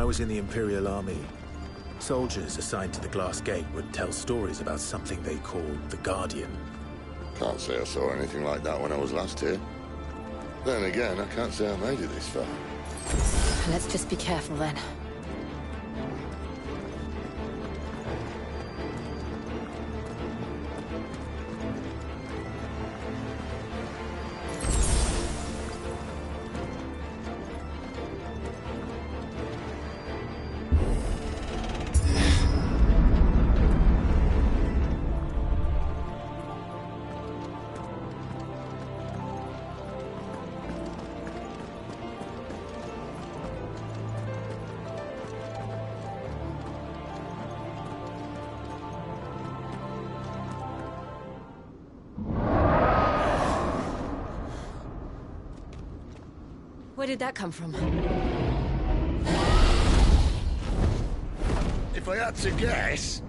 was in the Imperial Army, soldiers assigned to the Glass Gate would tell stories about something they called the Guardian. Can't say I saw anything like that when I was last here. Then again, I can't say I made it this far. Let's just be careful then. Where did that come from? If I had to guess...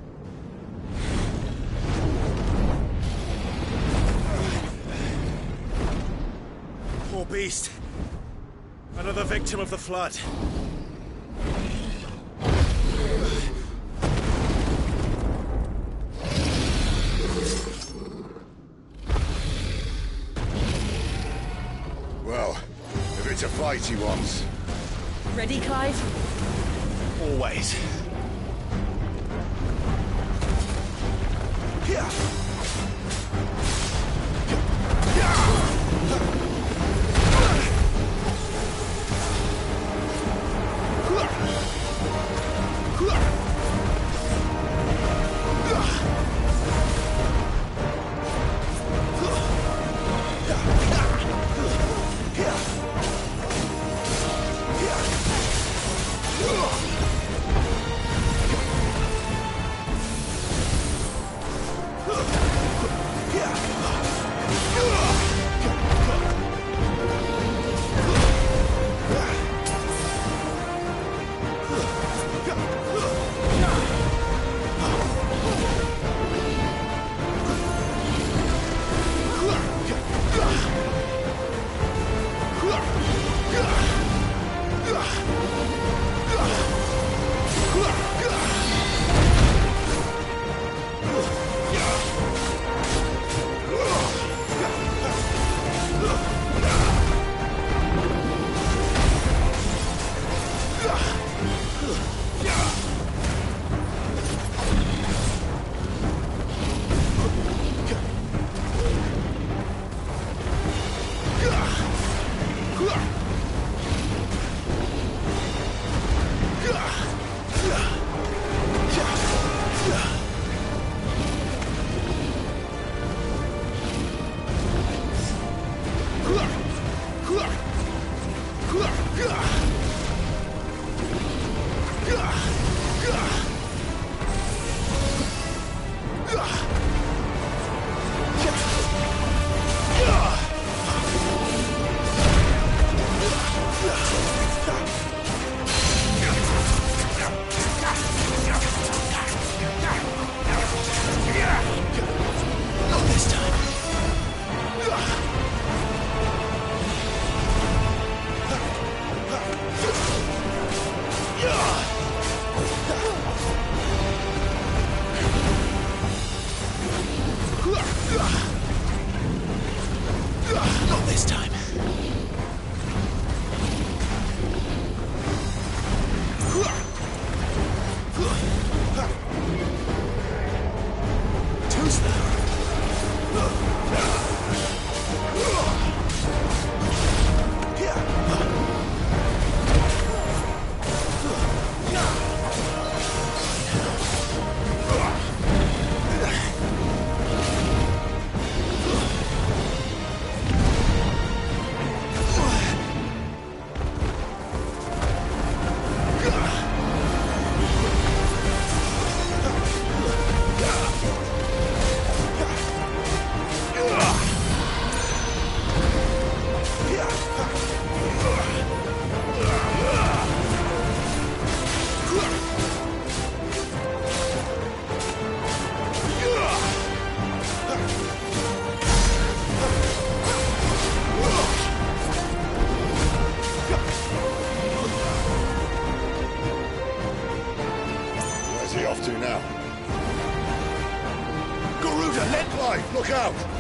Poor beast. Another victim of the Flood. Well, if it's a fight he wants. Ready, Clive? Always. Here. Not this time. Too slow. have to now. Garuda, let Clive! Look out!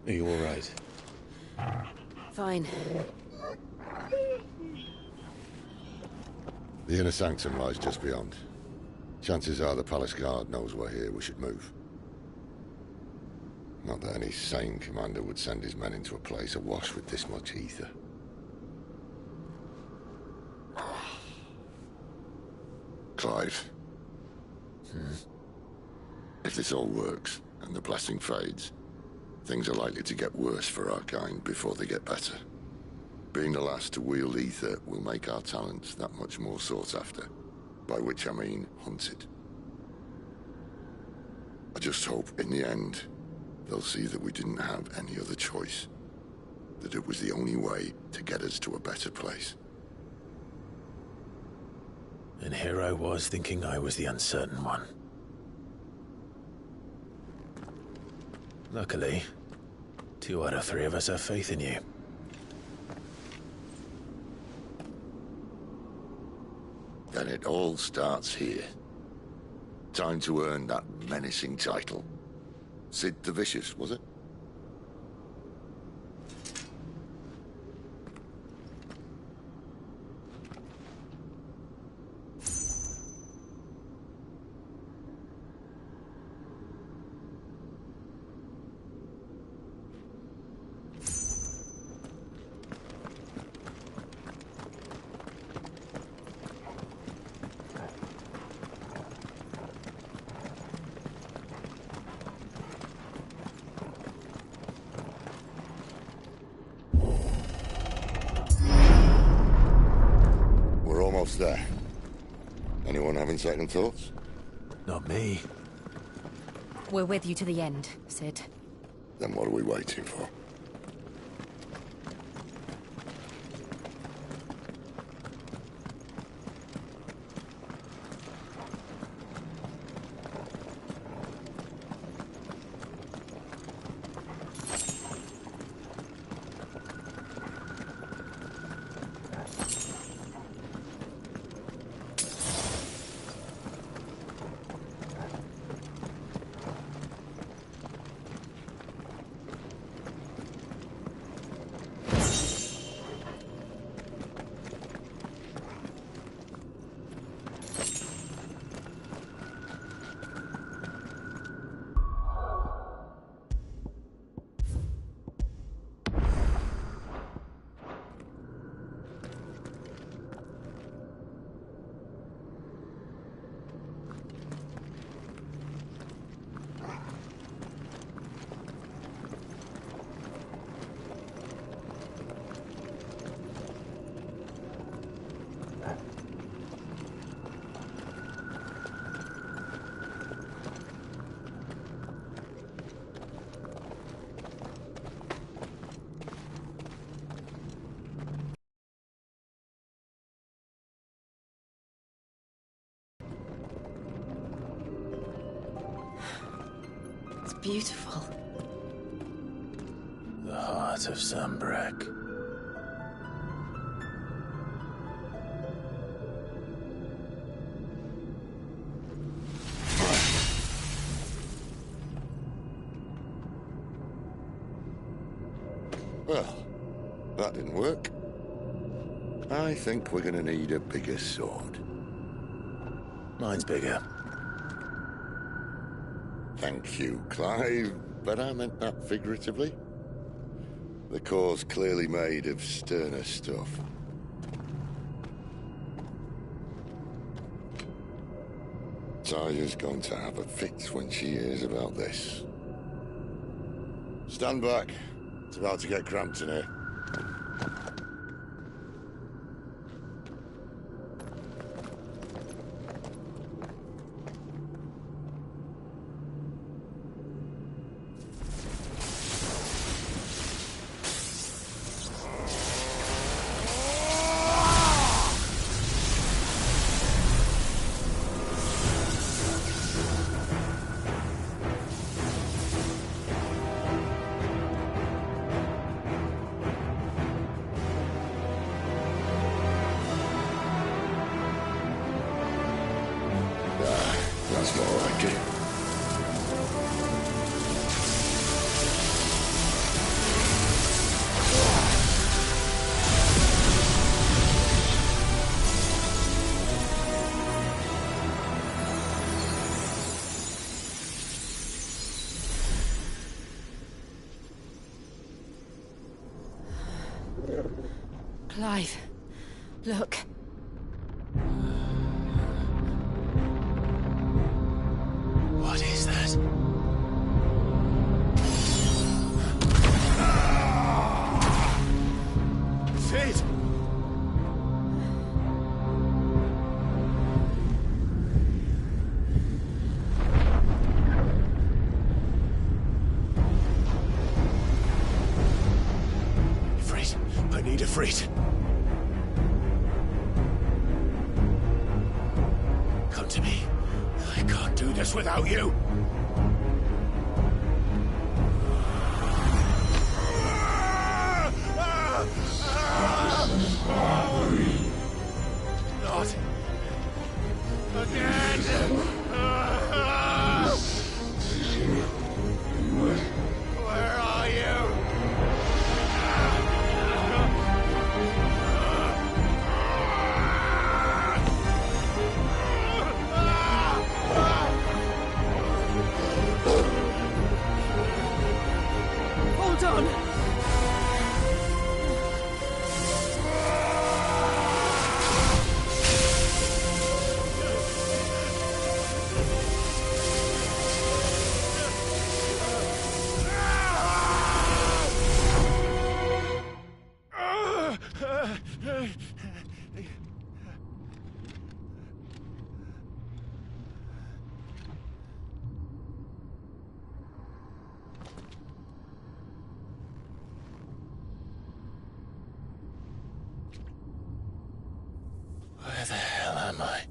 Are you all right? Fine. The inner sanctum lies just beyond. Chances are the palace guard knows we're here. We should move. Not that any sane commander would send his men into a place awash with this much ether. Clive. If this all works, and the blessing fades, things are likely to get worse for our kind before they get better. Being the last to wield ether will make our talents that much more sought after, by which I mean hunted. I just hope, in the end, they'll see that we didn't have any other choice. That it was the only way to get us to a better place. And here I was thinking I was the uncertain one. Luckily, 2 out of 3 of us have faith in you. Then it all starts here. Time to earn that menacing title. Sid the Vicious, was it? Almost there. Anyone having second thoughts? Not me. We're with you to the end, Sid. Then what are we waiting for? Beautiful. The heart of Sanbreque. Well, that didn't work. I think we're gonna need a bigger sword. Mine's bigger. Thank you, Clive, but I meant that figuratively. The core's clearly made of sterner stuff. Taya's going to have a fit when she hears about this. Stand back. It's about to get cramped in here. That's more like it. Alive. Look. What is that? Sid! Ifrit, I need Ifrit. Come to me. I can't do this without you. Not again. Where are you? Hold on! Where the hell am I?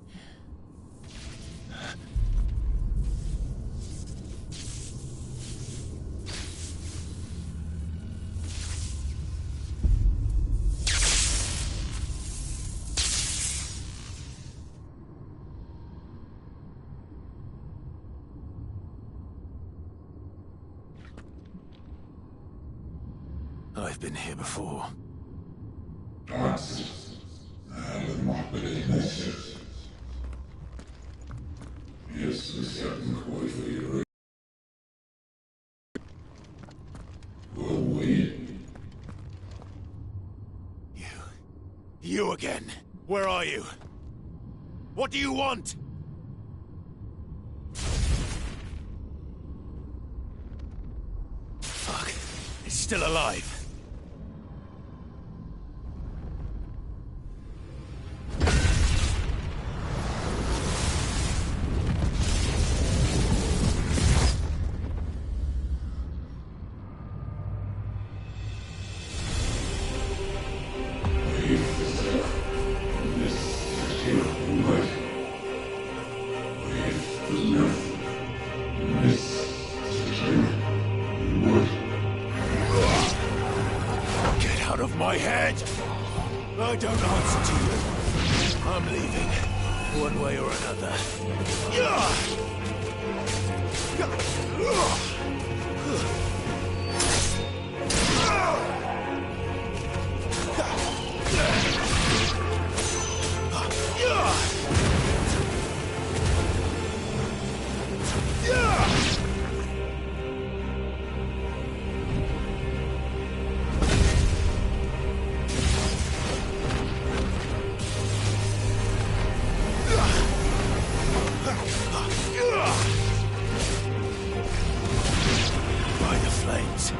I've been here before. You again. Where are you? What do you want? Fuck. It's still alive. Get out of my head! I don't answer to you. I'm leaving, one way or another. By the flames.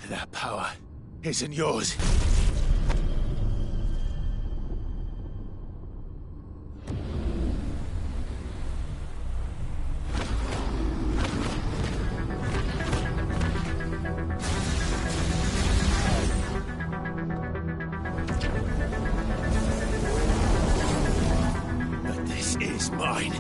That power isn't yours. But this is mine.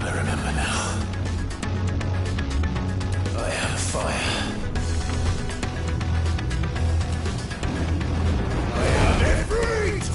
I remember now. I have fire. I have Ifrit!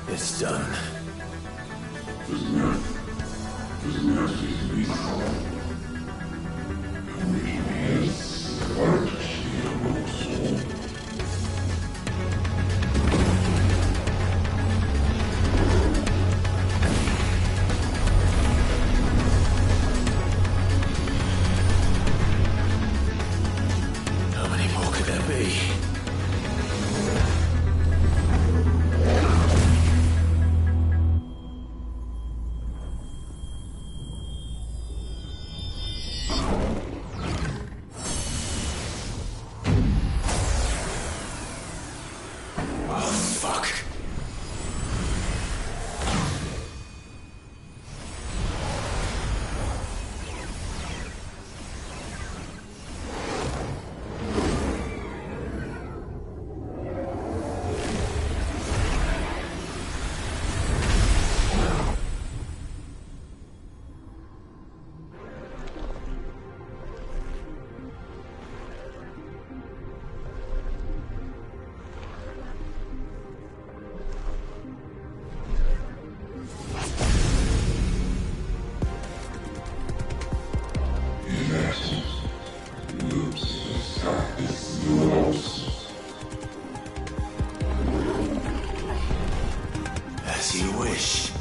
It's done. How many more could there be? Fuck. As you wish.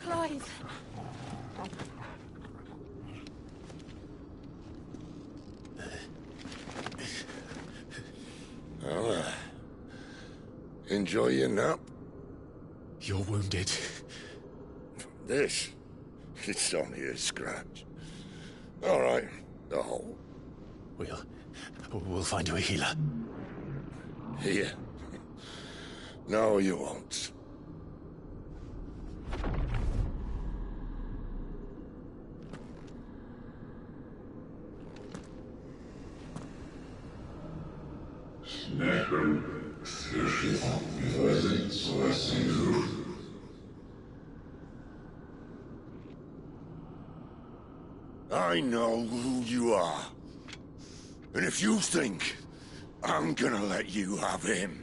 Clive! Well, enjoy your nap. You're wounded. This? It's only a scratch. All right. Oh. We'll find you a healer. Here. No, you won't. I know who you are. And if you think I'm gonna let you have him...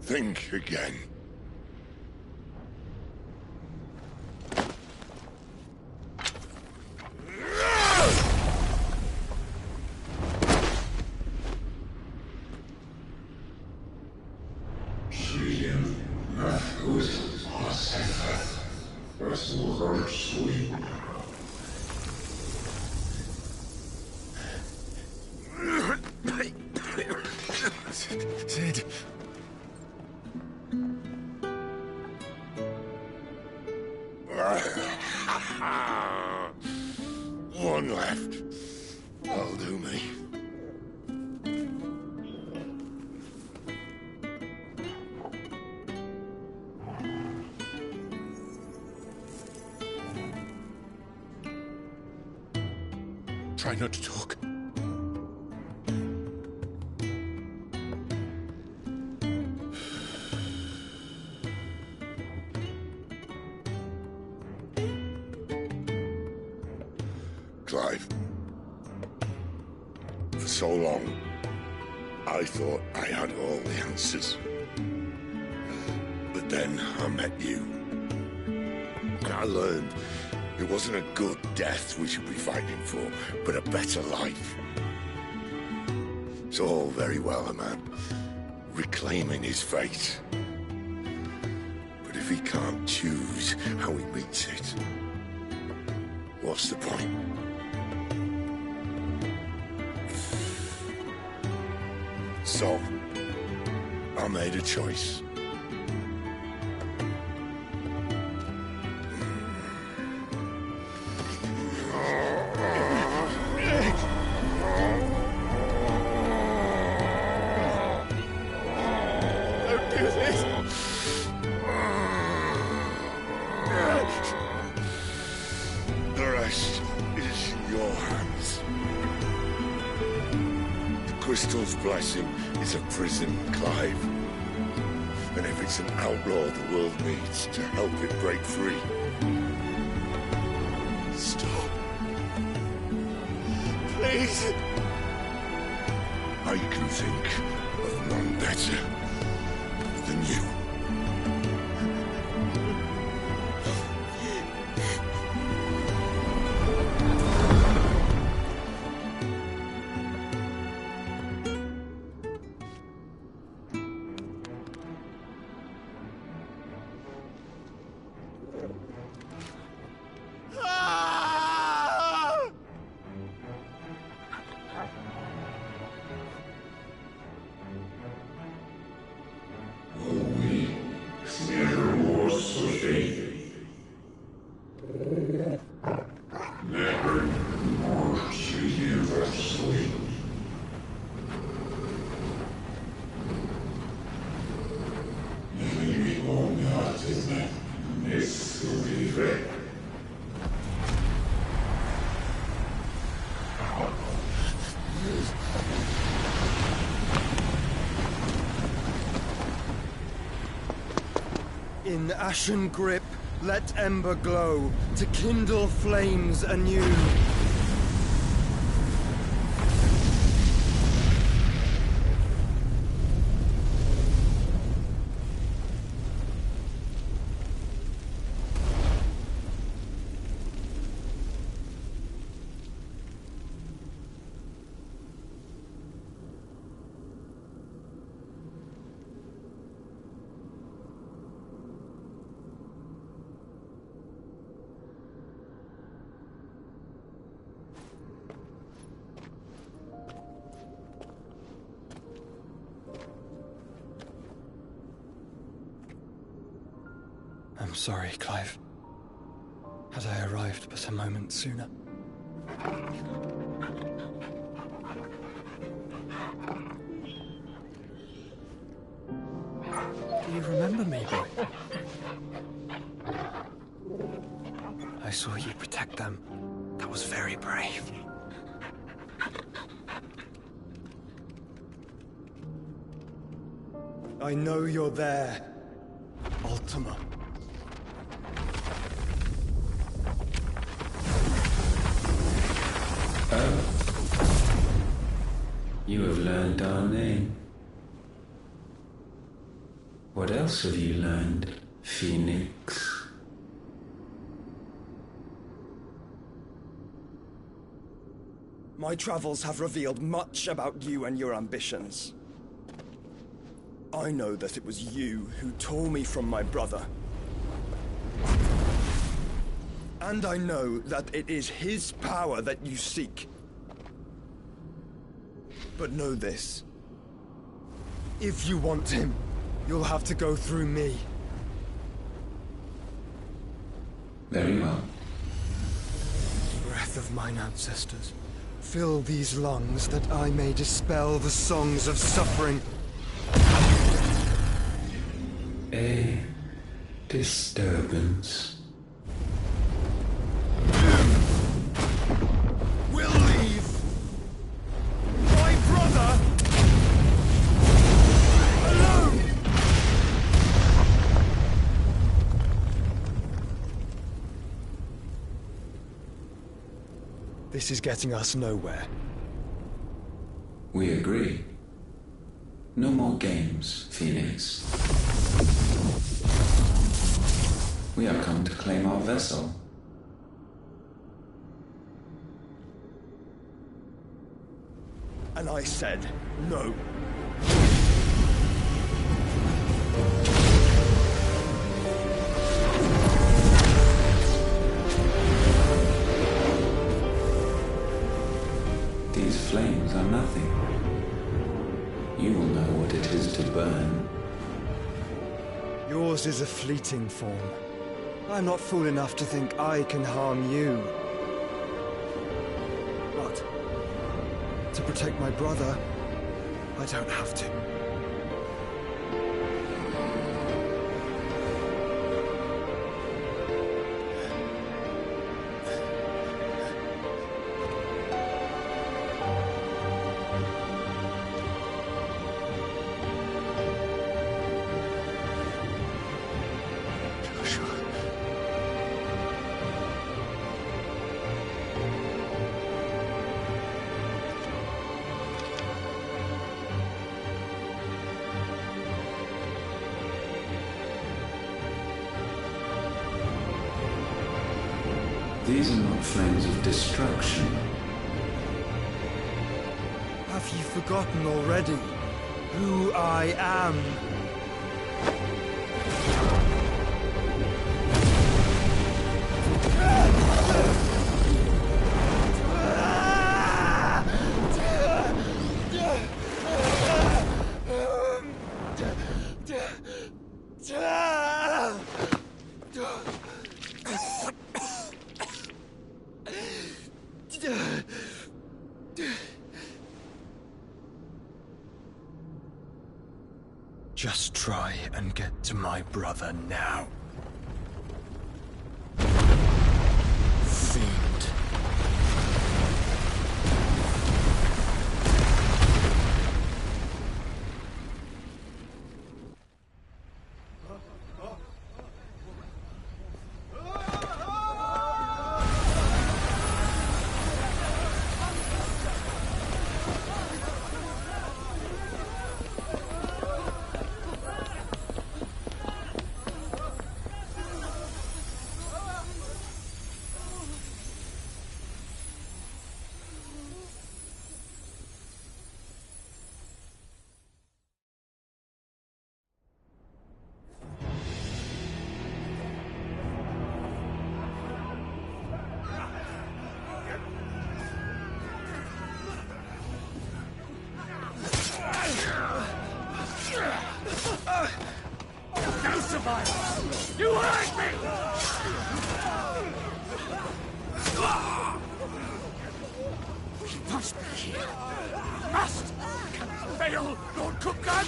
think again. Sid. One left. That'll do me. Try not to talk. Clive. For so long, I thought I had all the answers. But then I met you. And I learned it wasn't a good death we should be fighting for, but a better life. It's all very well, a man reclaiming his fate. But if he can't choose how he meets it, what's the point? So, I made a choice. Don't do this! The rest is in your hands. The Crystal's blessing is a prison, Clive. And if it's an outlaw the world needs to help it break free... Stop. Please. I can think of none better than you. In ashen grip, let ember glow, to kindle flames anew. I'm sorry, Clive. Had I arrived but a moment sooner. Do you remember me, boy? I saw you protect them. That was very brave. I know you're there, Ultima. Oh. You have learned our name. What else have you learned, Phoenix? My travels have revealed much about you and your ambitions. I know that it was you who tore me from my brother. And I know that it is his power that you seek. But know this. If you want him, you'll have to go through me. Very well. Breath of mine ancestors, fill these lungs that I may dispel the songs of suffering. A disturbance. We'll leave. My brother alone. This is getting us nowhere. We agree. No more games, Phoenix. We have come to claim our vessel. And I said no. These flames are nothing. You will know what it is to burn. Yours is a fleeting form. I'm not fool enough to think I can harm you. But to protect my brother, I don't have to. These are not flames of destruction. Have you forgotten already who I am? Just try and get to my brother now. Fiend.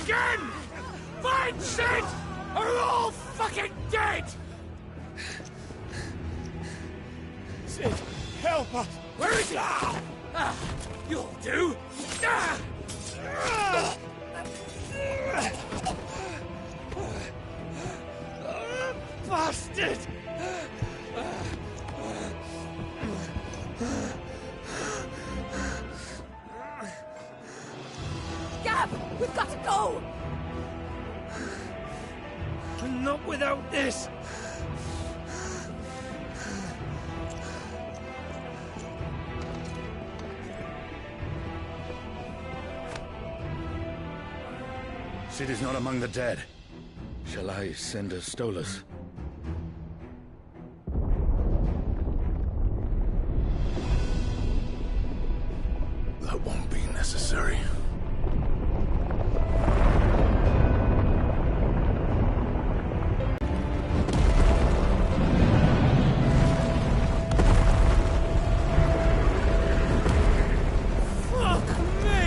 Again! Find Sid! Or we're all fucking dead! Sid, help us! Where is he? You'll do! Bastard! Gab! We've got to go! Not without this! Sid is not among the dead. Shall I send a Stolas? That won't be necessary. Fuck me!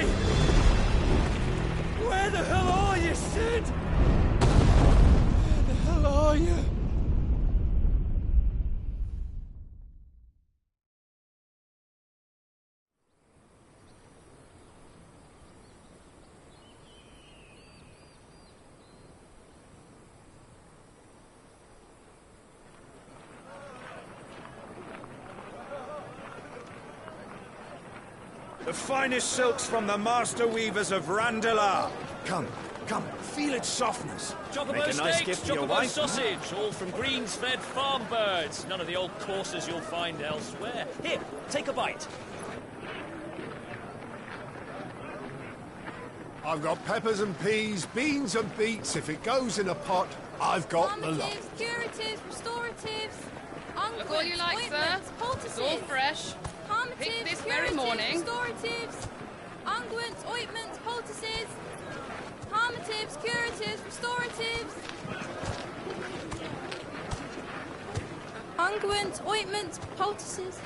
Where the hell are you, Sid? Where the hell are you? The finest silks from the master weavers of Randalar. Come, feel its softness. Chocobo Make a nice steaks, gift for your chocobo wife. sausage, all from greens-fed farm birds. None of the old courses you'll find elsewhere. Here, take a bite. I've got peppers and peas, beans and beets. If it goes in a pot, I've got the lot. Calmatives, curatives, restoratives, Look all you like, sir. ointments, It's poultices. all fresh. Calmatives, Picked this very curatives, morning. Restoratives, unguents, ointments, poultices. Calmatives, curatives, restoratives. Unguents, ointments, poultices.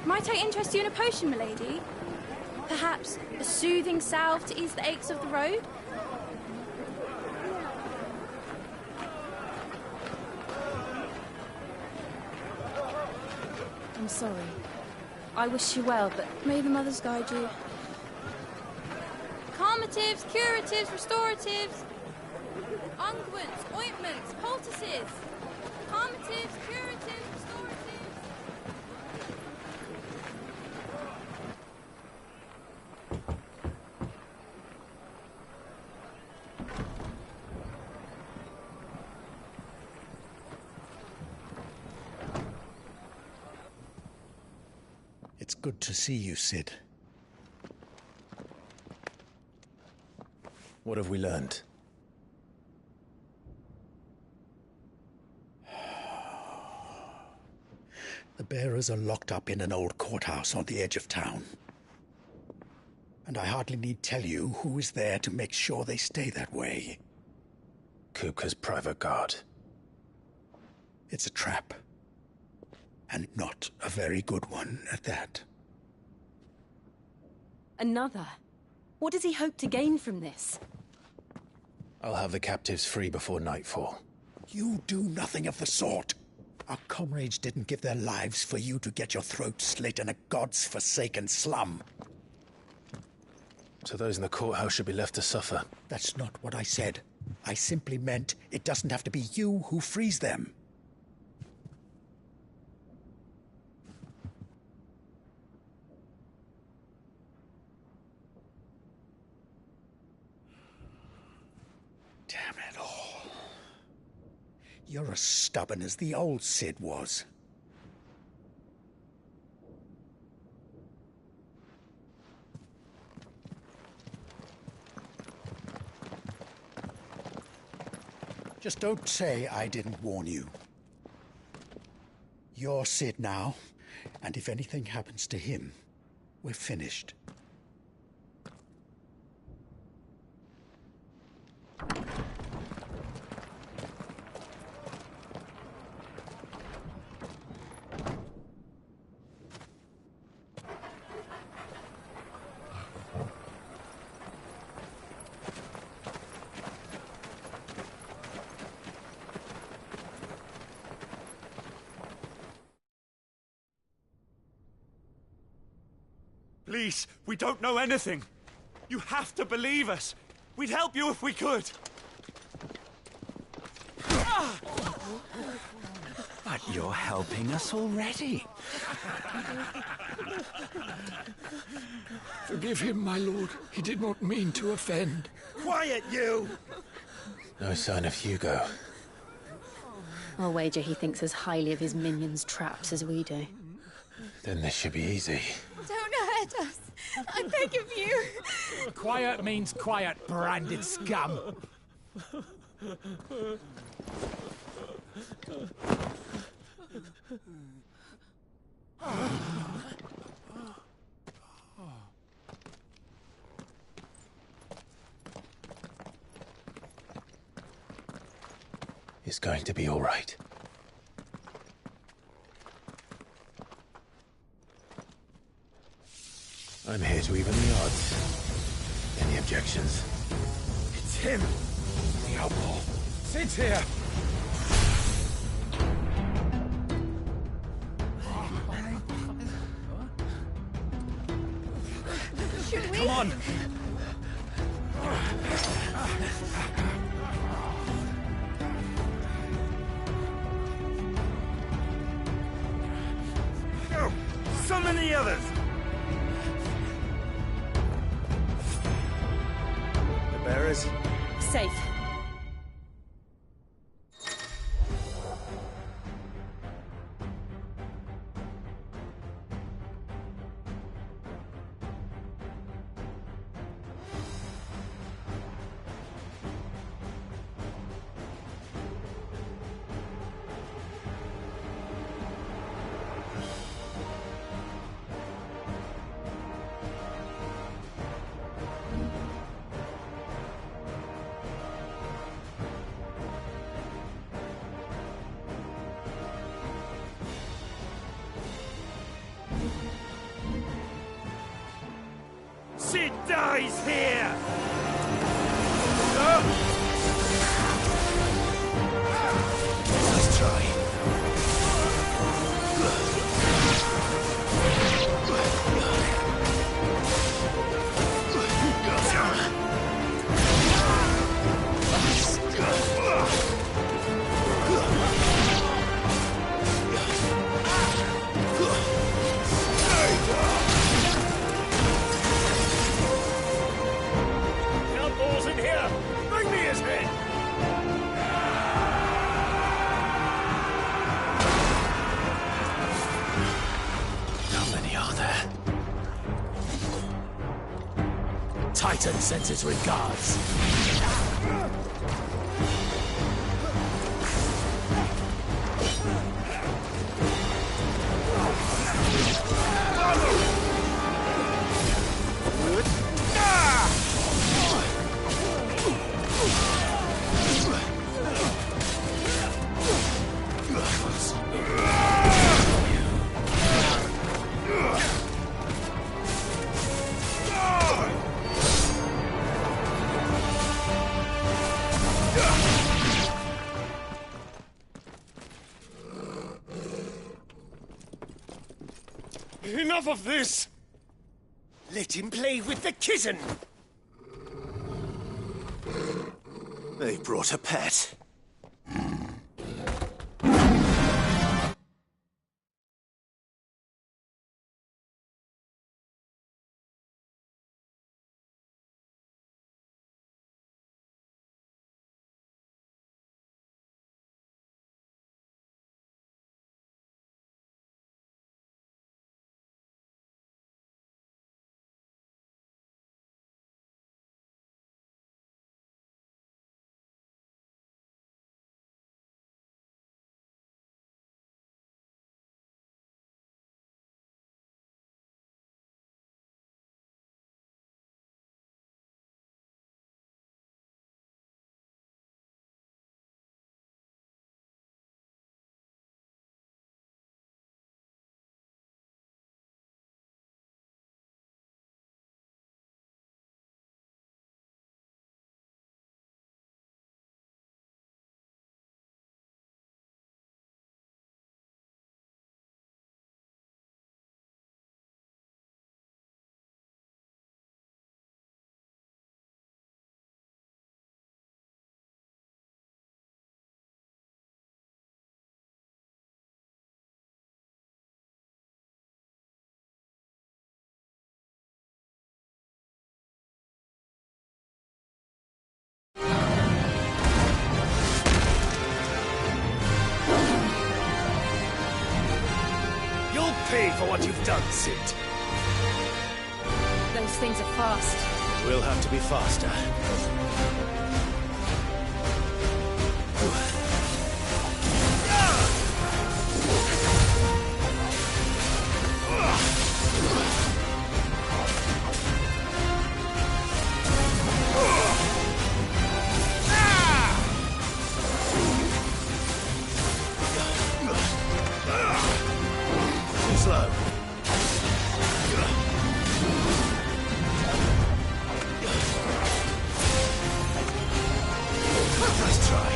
Might I interest you in a potion, milady? Perhaps a soothing salve to ease the aches of the road? I'm sorry. I wish you well, but may the mothers guide you. Calmatives, curatives, restoratives. Unguents, ointments, poultices. Calmatives, curatives, restoratives. It's good to see you, Sid. What have we learned? The bearers are locked up in an old courthouse on the edge of town. And I hardly need tell you who is there to make sure they stay that way. Kupka's private guard. It's a trap. And not a very good one at that. Another? What does he hope to gain from this? I'll have the captives free before nightfall. You do nothing of the sort. Our comrades didn't give their lives for you to get your throat slit in a god's forsaken slum. So those in the courthouse should be left to suffer. That's not what I said. I simply meant it doesn't have to be you who frees them. Damn it all. You're as stubborn as the old Sid was. Just don't say I didn't warn you. You're Sid now, and if anything happens to him, we're finished. Please, we don't know anything. You have to believe us. We'd help you if we could. But you're helping us already. Forgive him, my lord. He did not mean to offend. Quiet, you! No sign of Hugo. I'll wager he thinks as highly of his minions' traps as we do. Then this should be easy. Don't hurt us. I beg of you. Quiet means quiet, branded scum. It's going to be all right. I'm here to even the odds. Any objections? It's him, the outlaw. Sit here. Should we? Come on. Go! Summon the others! The bearers? Safe. She dies here! Let's try. Outlaws in here! Bring me his head! How many are there? Titan sends his regards. Enough of this! Let him play with the kitten! They brought a pet. pay for what you've done, Cid. Those things are fast. We'll have to be faster. Too slow. Let's try.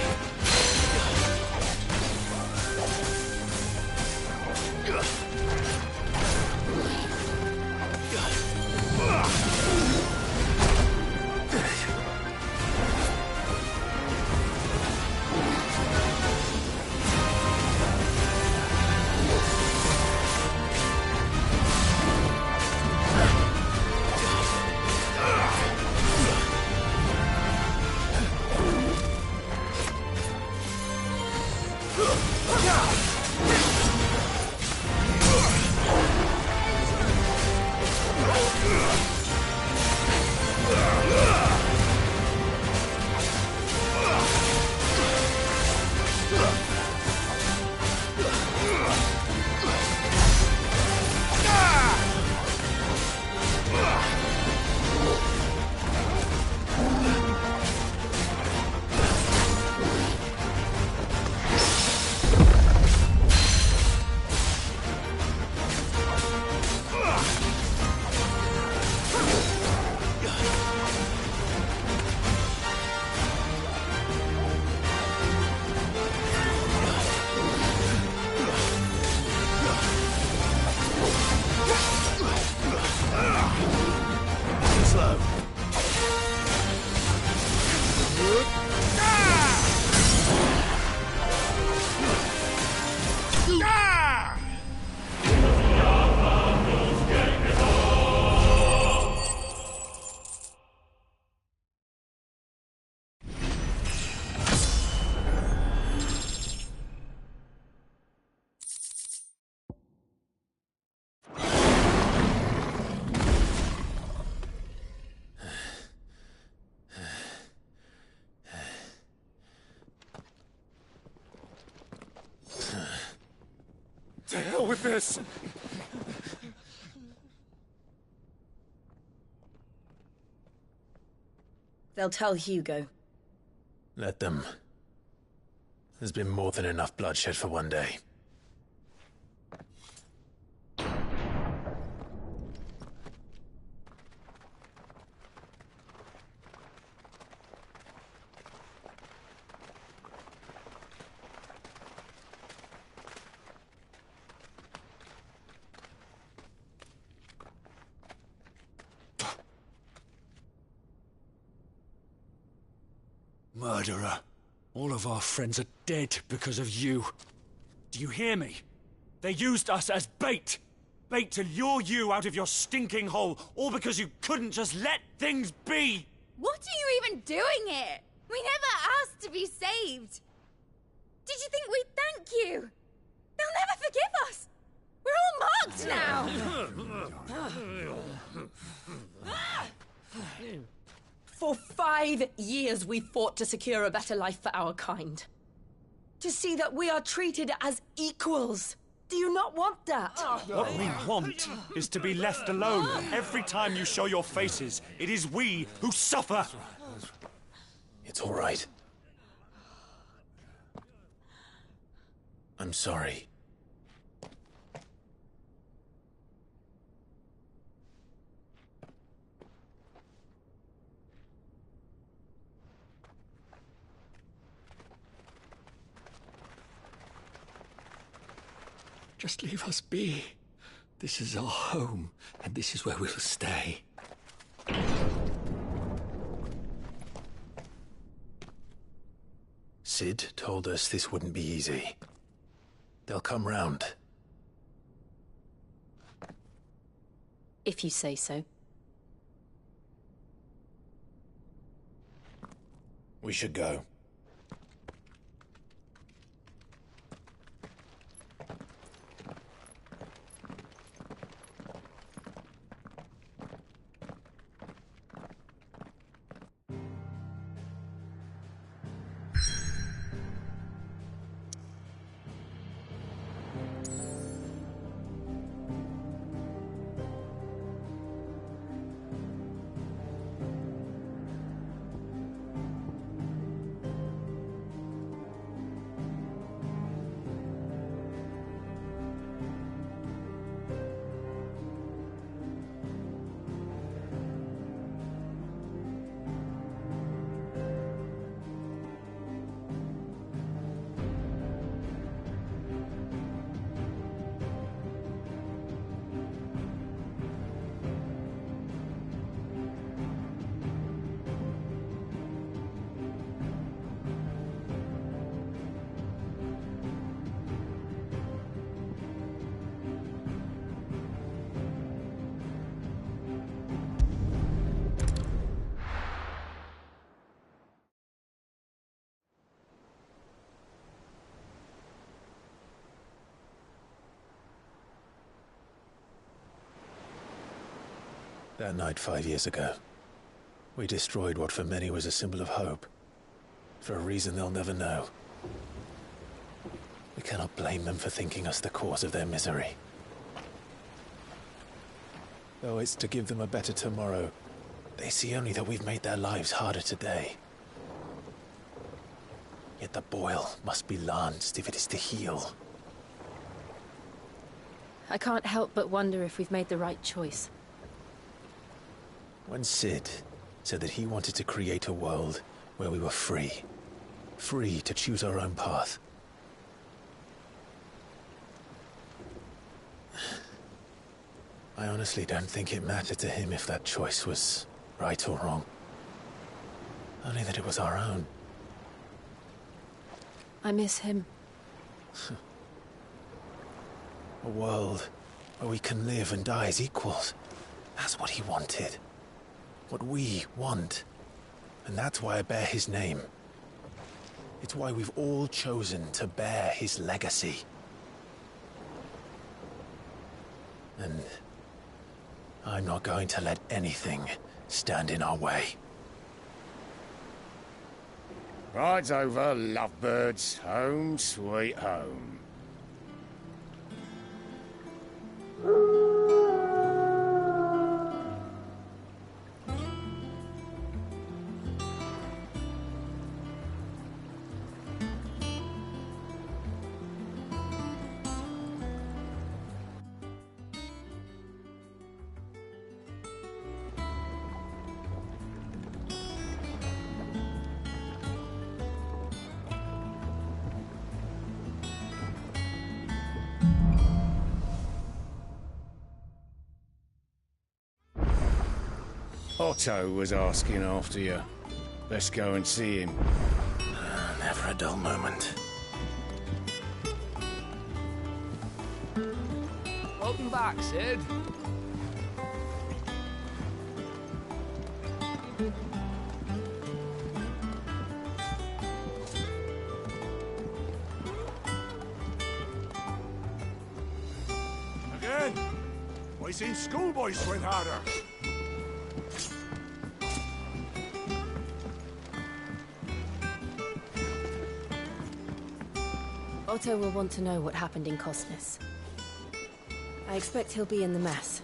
To hell with this! They'll tell Hugo. Let them. There's been more than enough bloodshed for one day. Murderer. All of our friends are dead because of you. Do you hear me? They used us as bait. Bait to lure you out of your stinking hole, all because you couldn't just let things be. What are you even doing here? We never asked to be saved. Did you think we'd thank you? They'll never forgive us. We're all marked now. For 5 years we fought to secure a better life for our kind. To see that we are treated as equals. Do you not want that? What we want is to be left alone. Every time you show your faces, it is we who suffer. It's all right. I'm sorry. Just leave us be. This is our home, and this is where we'll stay. Cid told us this wouldn't be easy. They'll come round. If you say so. We should go. That night 5 years ago, we destroyed what for many was a symbol of hope. For a reason they'll never know. We cannot blame them for thinking us the cause of their misery. Though it's to give them a better tomorrow, they see only that we've made their lives harder today. Yet the boil must be lanced if it is to heal. I can't help but wonder if we've made the right choice. When Sid said that he wanted to create a world where we were free. Free to choose our own path. I honestly don't think it mattered to him if that choice was right or wrong. Only that it was our own. I miss him. A world where we can live and die as equals. That's what he wanted. What we want. And that's why I bear his name. It's why we've all chosen to bear his legacy. And I'm not going to let anything stand in our way. Ride's over, lovebirds. Home sweet home. Otto was asking after you. Best go and see him. Never a dull moment. Welcome back, Sid. Again? I seen schoolboys swing harder. Otto will want to know what happened in Cosnes. I expect he'll be in the mess.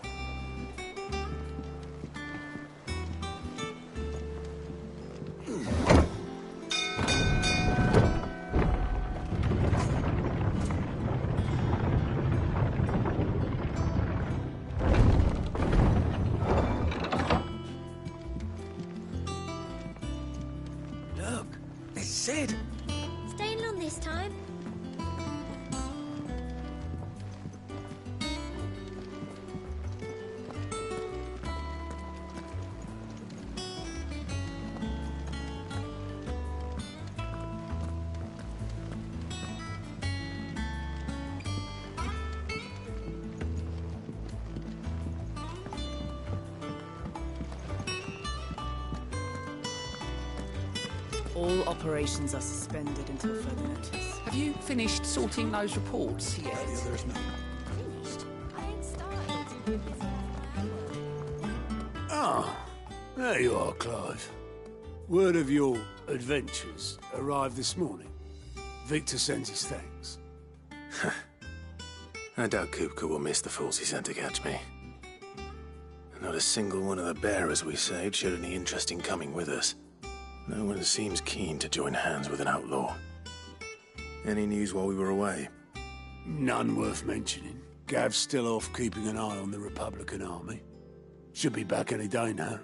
Look, it's Sid. Staying long this time? All operations are suspended until further notice. Have you finished sorting those reports yet? There's no... Finished? I ain't started. Ah, there you are, Clive. Word of your adventures arrived this morning. Victor sends his thanks. I doubt Kupka will miss the fools he sent to catch me. Not a single one of the bearers we saved showed any interest in coming with us. No one seems keen to join hands with an outlaw. Any news while we were away? None worth mentioning. Gav's still off keeping an eye on the Republican army. Should be back any day now.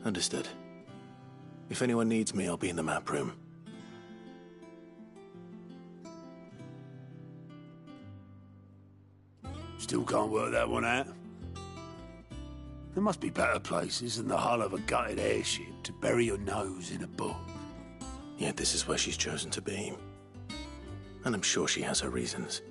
Understood. If anyone needs me, I'll be in the map room. Still can't work that one out. There must be better places than the hull of a gutted airship to bury your nose in a book. Yet this is where she's chosen to be. And I'm sure she has her reasons.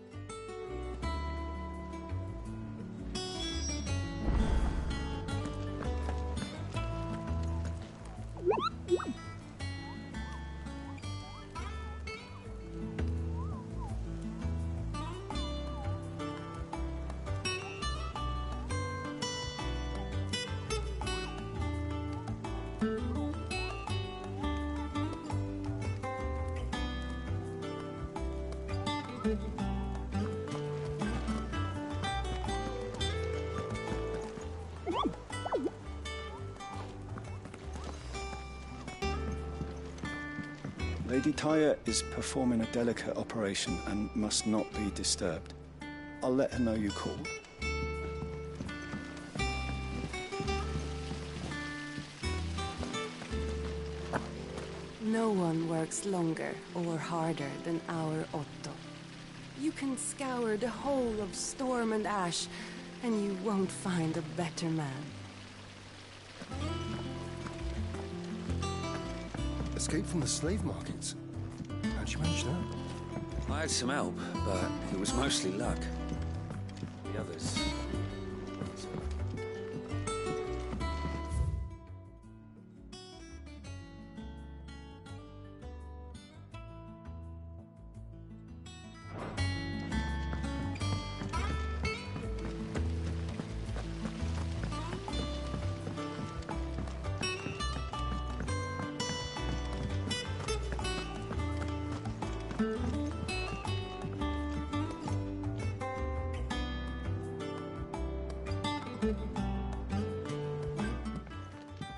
Lady Tyre is performing a delicate operation and must not be disturbed. I'll let her know you called. No one works longer or harder than our Otto. You can scour the whole of Storm and Ash, and you won't find a better man. Escaped from the slave markets. How'd you manage that? I had some help, but it was mostly luck. The others...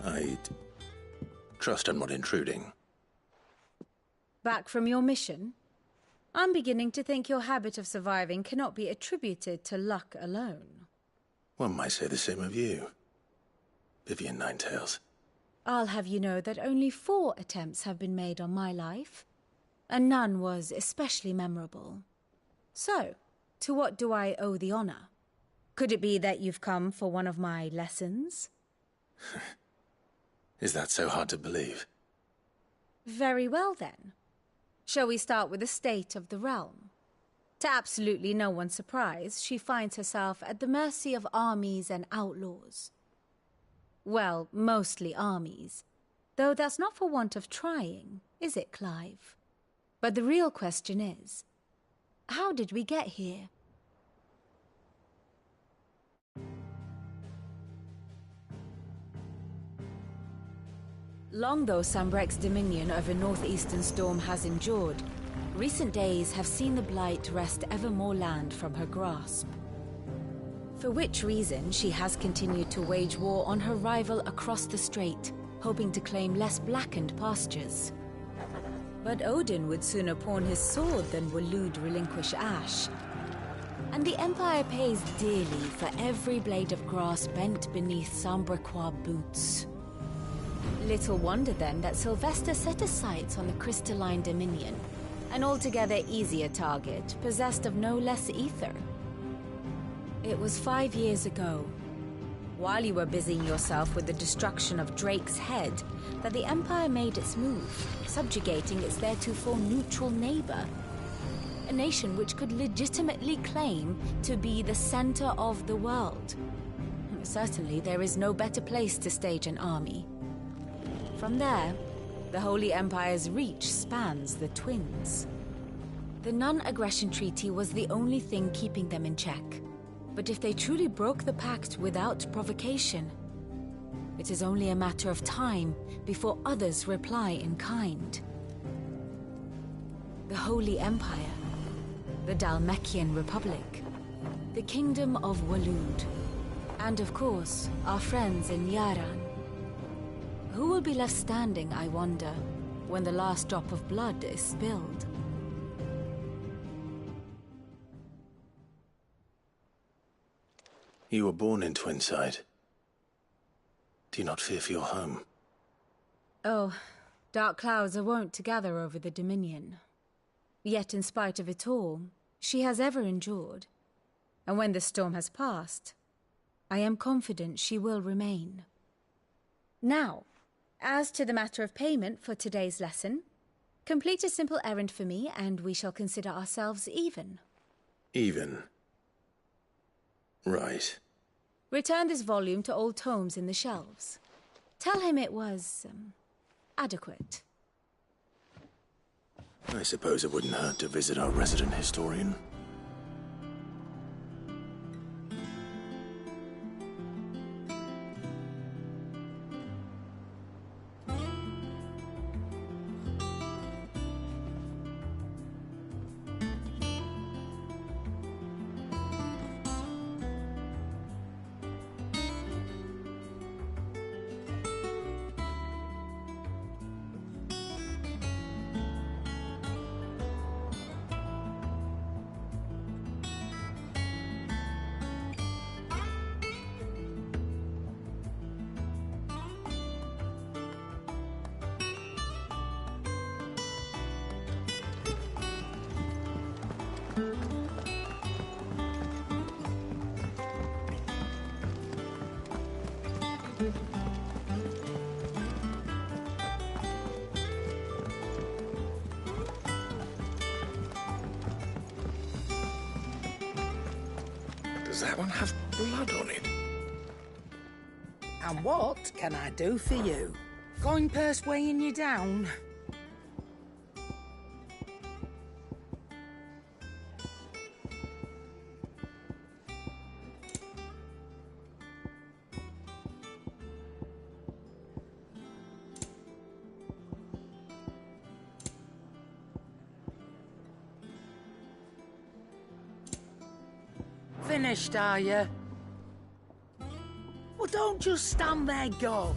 I'd trust I'm not intruding. Back from your mission? I'm beginning to think your habit of surviving cannot be attributed to luck alone. One might say the same of you, Vivian Ninetails. I'll have you know that only 4 attempts have been made on my life, and none was especially memorable. So, to what do I owe the honor? Could it be that you've come for one of my lessons? Is that so hard to believe? Very well, then. Shall we start with the state of the realm? To absolutely no one's surprise, she finds herself at the mercy of armies and outlaws. Well, mostly armies. Though that's not for want of trying, is it, Clive? But the real question is, how did we get here? Long though Sanbreque's dominion over northeastern Storm has endured, recent days have seen the Blight wrest ever more land from her grasp. For which reason she has continued to wage war on her rival across the strait, hoping to claim less blackened pastures. But Odin would sooner pawn his sword than Waloed relinquish Ash. And the Empire pays dearly for every blade of grass bent beneath Sanbrequois boots. Little wonder then that Sylvester set his sights on the Crystalline Dominion, an altogether easier target, possessed of no less ether. It was 5 years ago, while you were busying yourself with the destruction of Drake's Head, that the Empire made its move, subjugating its theretofore neutral neighbor. A nation which could legitimately claim to be the center of the world. Certainly, there is no better place to stage an army. From there, the Holy Empire's reach spans the Twins. The non-aggression treaty was the only thing keeping them in check. But if they truly broke the pact without provocation, it is only a matter of time before others reply in kind. The Holy Empire, the Dhalmekian Republic, the Kingdom of Waloed, and of course, our friends in Yaran. Who will be left standing, I wonder, when the last drop of blood is spilled? You were born in Twinside. Do you not fear for your home? Oh, dark clouds are wont to gather over the Dominion. Yet in spite of it all, she has ever endured. And when the storm has passed, I am confident she will remain. Now, as to the matter of payment for today's lesson, complete a simple errand for me and we shall consider ourselves even. Even? Right. Return this volume to old tomes in the shelves. Tell him it was, adequate. I suppose it wouldn't hurt to visit our resident historian. Does that one have blood on it? And what can I do for you? Coin purse weighing you down? Finished, are you? Well, don't just stand there, go.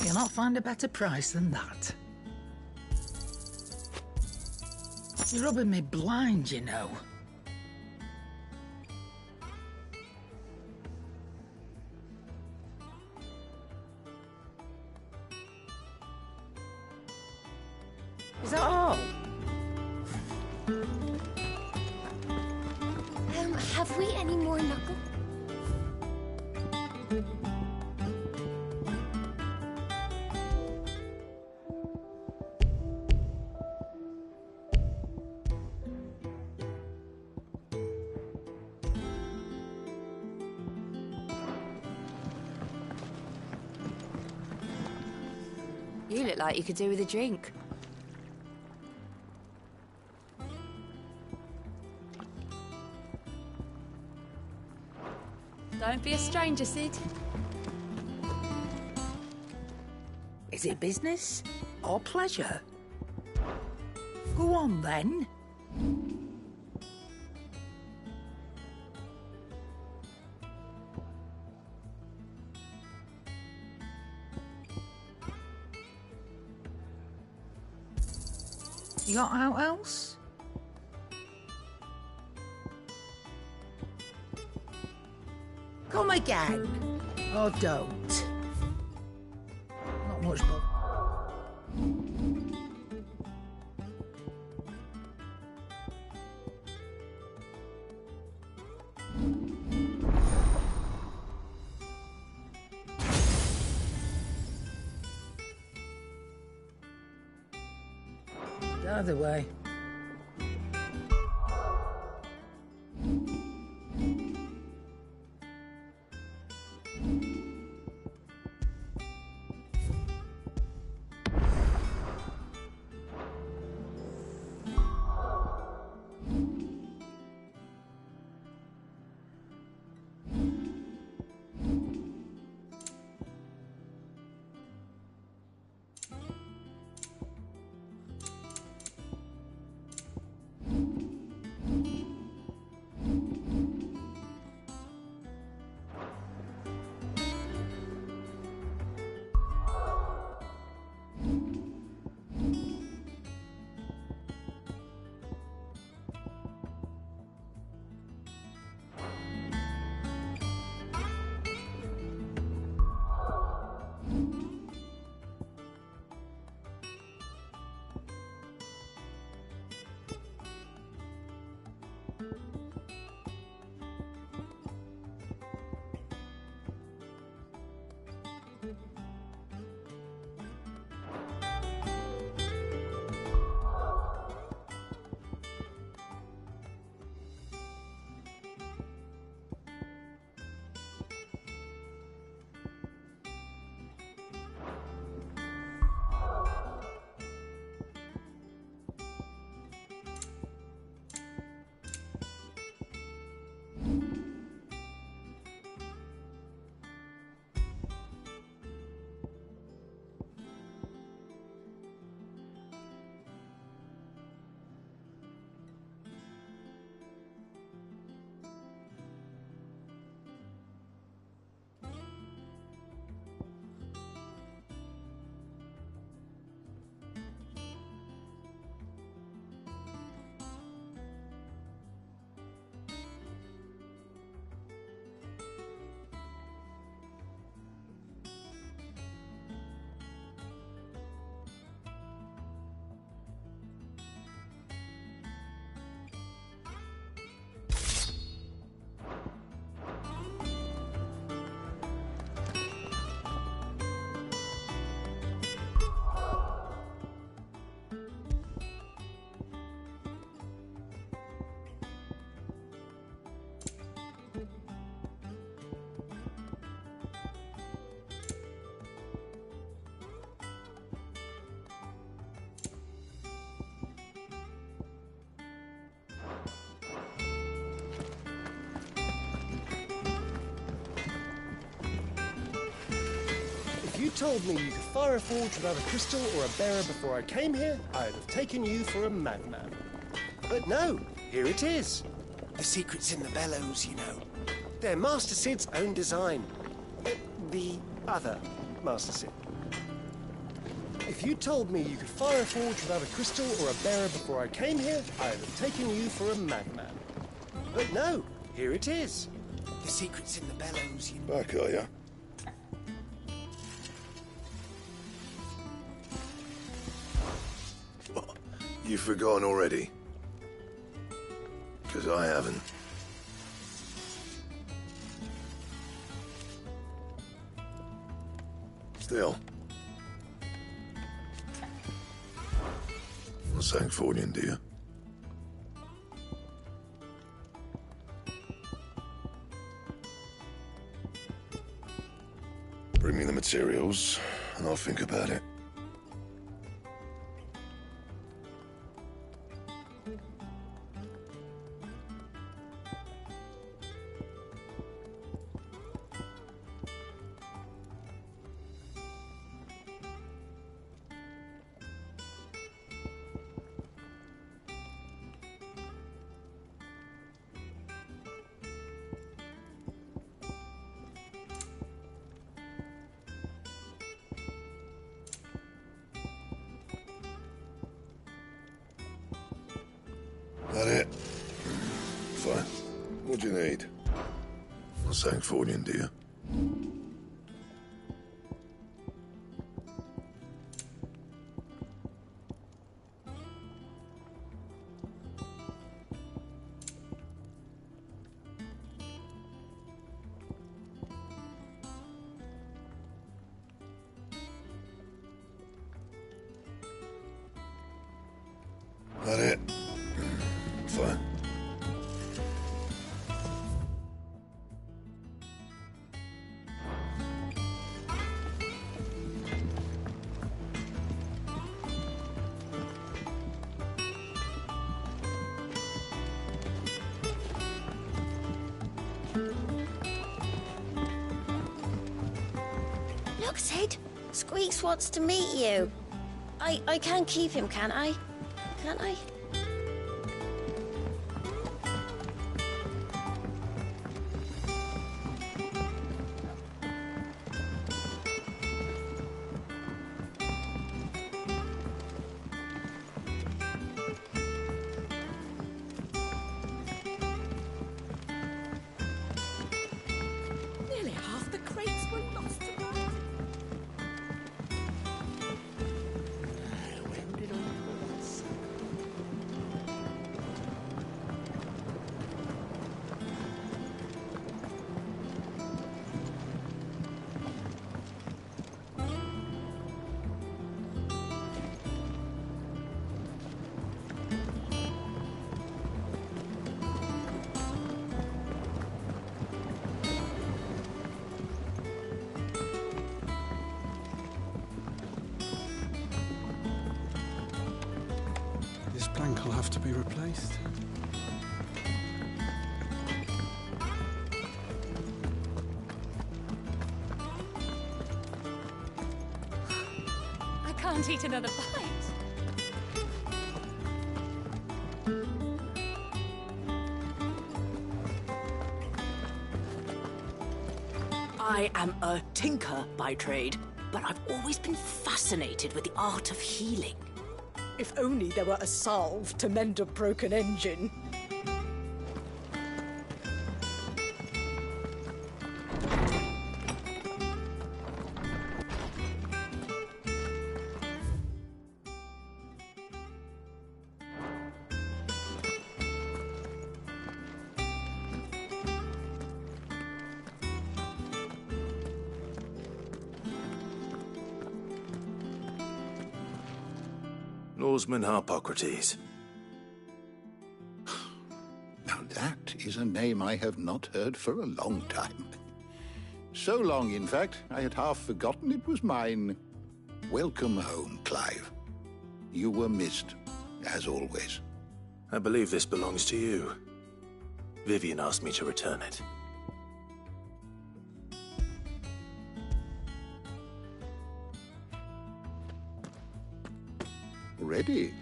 You'll not find a better price than that. You're rubbing me blind, you know. Is that all? Have we any more knuckle? You look like you could do with a drink. Don't be a stranger, Sid. Is it business or pleasure? Go on, then. You got out else? Come again. Or don't. Not much, but... The other way. you told me you could fire a forge without a crystal or a bearer before I came here, I'd have taken you for a madman. But no, here it is. The secret's in the bellows, you know. They're Master Sid's own design. The other Master Sid. If you told me you could fire a forge without a crystal or a bearer before I came here, I'd have taken you for a madman. But no, here it is. The secret's in the bellows, you know. Back, are ya? What? You've forgotten already? Because I haven't. Still. Not Sancfordian, do you? Bring me the materials, and I'll think about it. That it? Fine. What do you need? Not Sancfordian, do you? That it? Fine. Look, Sid. Squeaks wants to meet you. I can't keep him, can I? Can't I? Nearly half the crates were lost to us. When did I put that sack? This plank will have to be replaced. I can't eat another bite. I am a tinker by trade, but I've always been fascinated with the art of healing. If only there were a salve to mend a broken engine. Norseman Harpocrates. Now that is a name I have not heard for a long time. So long, in fact, I had half forgotten it was mine. Welcome home, Clive. You were missed, as always. I believe this belongs to you. Vivian asked me to return it. Ready?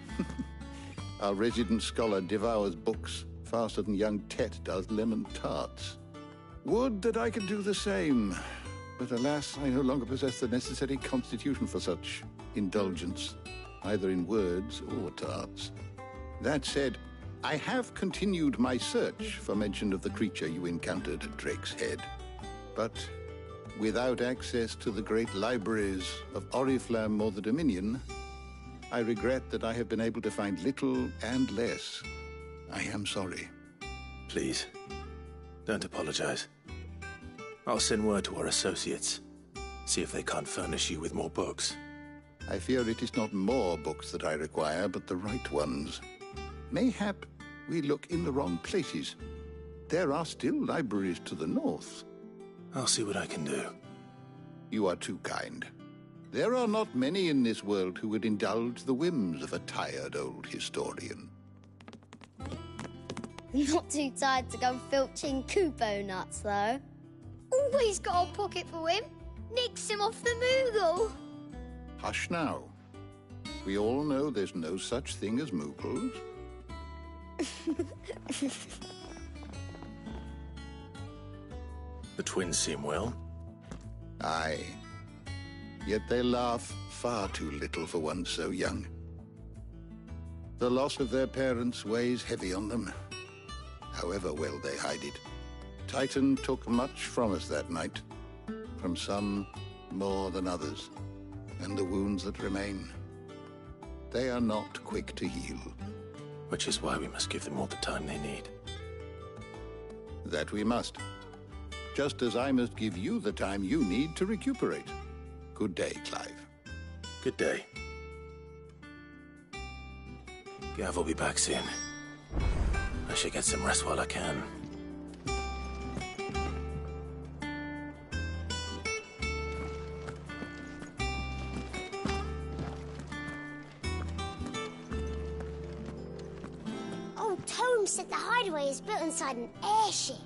Our resident scholar devours books faster than young Tet does lemon tarts. Would that I could do the same. But alas, I no longer possess the necessary constitution for such indulgence, either in words or tarts. That said, I have continued my search for mention of the creature you encountered at Drake's Head. But without access to the great libraries of Oriflamme or the Dominion, I regret that I have been able to find little and less. I am sorry. Please, don't apologize. I'll send word to our associates. See if they can't furnish you with more books. I fear it is not more books that I require, but the right ones. Mayhap we look in the wrong places. There are still libraries to the north. I'll see what I can do. You are too kind. There are not many in this world who would indulge the whims of a tired old historian. Not too tired to go filching Kupo nuts, though. Always got a pocket for him. Nicks him off the Moogle. Hush now. We all know there's no such thing as Moogles. The twins seem well. Aye. Yet they laugh far too little for one so young. The loss of their parents weighs heavy on them, however well they hide it. Titan took much from us that night, from some more than others, and the wounds that remain, they are not quick to heal. Which is why we must give them all the time they need. That we must. Just as I must give you the time you need to recuperate. Good day, Clive. Good day. Gav will be back soon. I should get some rest while I can. Old Tome said the hideaway is built inside an airship.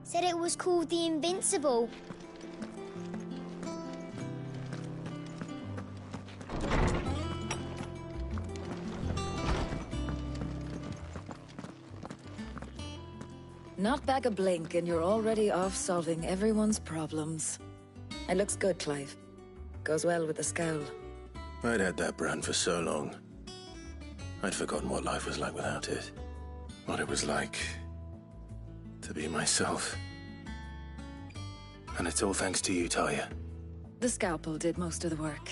Said it was called the Invincible. Not back a blink and you're already off solving everyone's problems. It looks good, Clive. Goes well with the scowl. I'd had that brand for so long. I'd forgotten what life was like without it. What it was like to be myself. And it's all thanks to you, Talia. The scalpel did most of the work.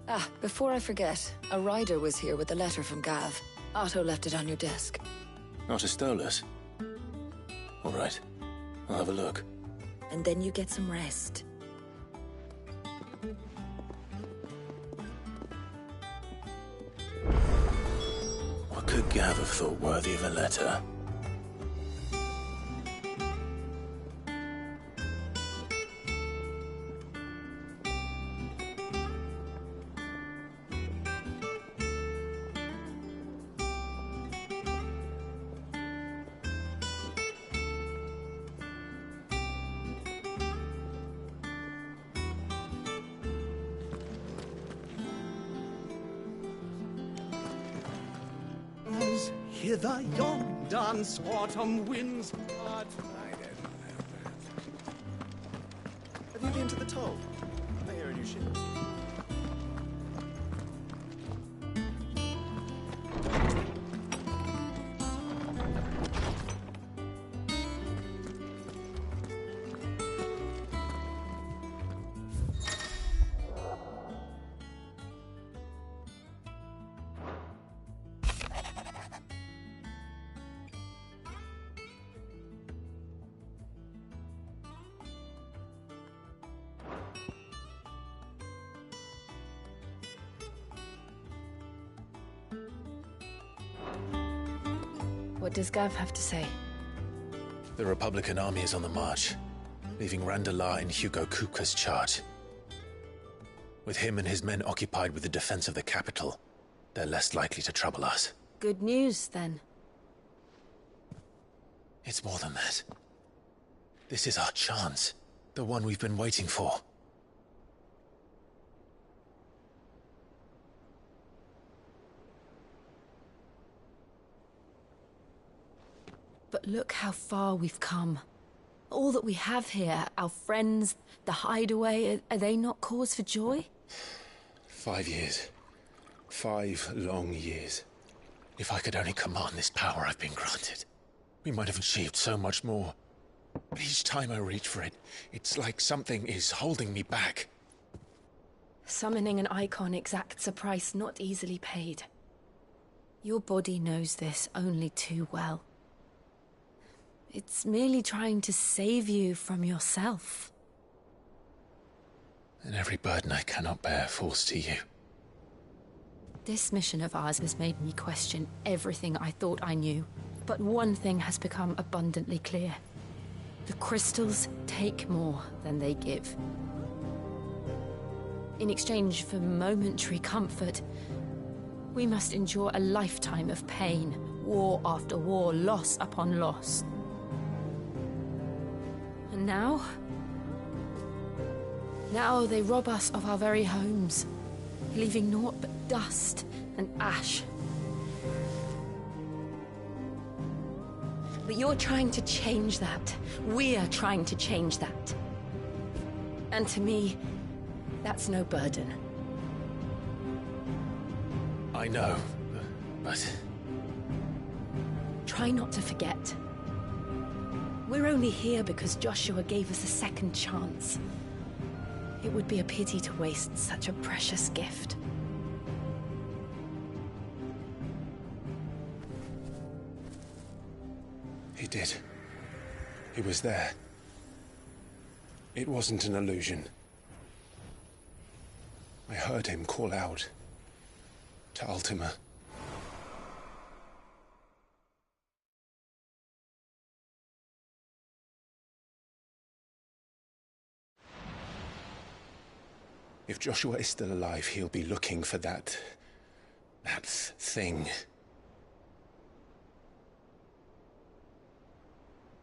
Ah, before I forget, a rider was here with a letter from Gav. Otto left it on your desk. Otto stole us. All right, I'll have a look. And then you get some rest. What could Gav have thought worthy of a letter? Hither yon dance autumn winds. But have you been to the toll? I hear a new ship. What does Gav have to say? The Republican army is on the march, leaving Randalar in Hugo Kupka's charge. With him and his men occupied with the defense of the capital, they're less likely to trouble us. Good news, then. It's more than that. This is our chance. The one we've been waiting for. But look how far we've come. All that we have here, our friends, the hideaway, are they not cause for joy? 5 years. 5 long years. If I could only command this power I've been granted, we might have achieved so much more. But each time I reach for it, it's like something is holding me back. Summoning an icon exacts a price not easily paid. Your body knows this only too well. It's merely trying to save you from yourself. And every burden I cannot bear falls to you. This mission of ours has made me question everything I thought I knew. But one thing has become abundantly clear. The crystals take more than they give. In exchange for momentary comfort, we must endure a lifetime of pain, war after war, loss upon loss. And now they rob us of our very homes, leaving naught but dust and ash. But you're trying to change that. We're trying to change that. And to me, that's no burden. I know, but... Try not to forget. We're only here because Joshua gave us a second chance. It would be a pity to waste such a precious gift. He did. He was there. It wasn't an illusion. I heard him call out to Ultima. If Joshua is still alive, he'll be looking for that thing.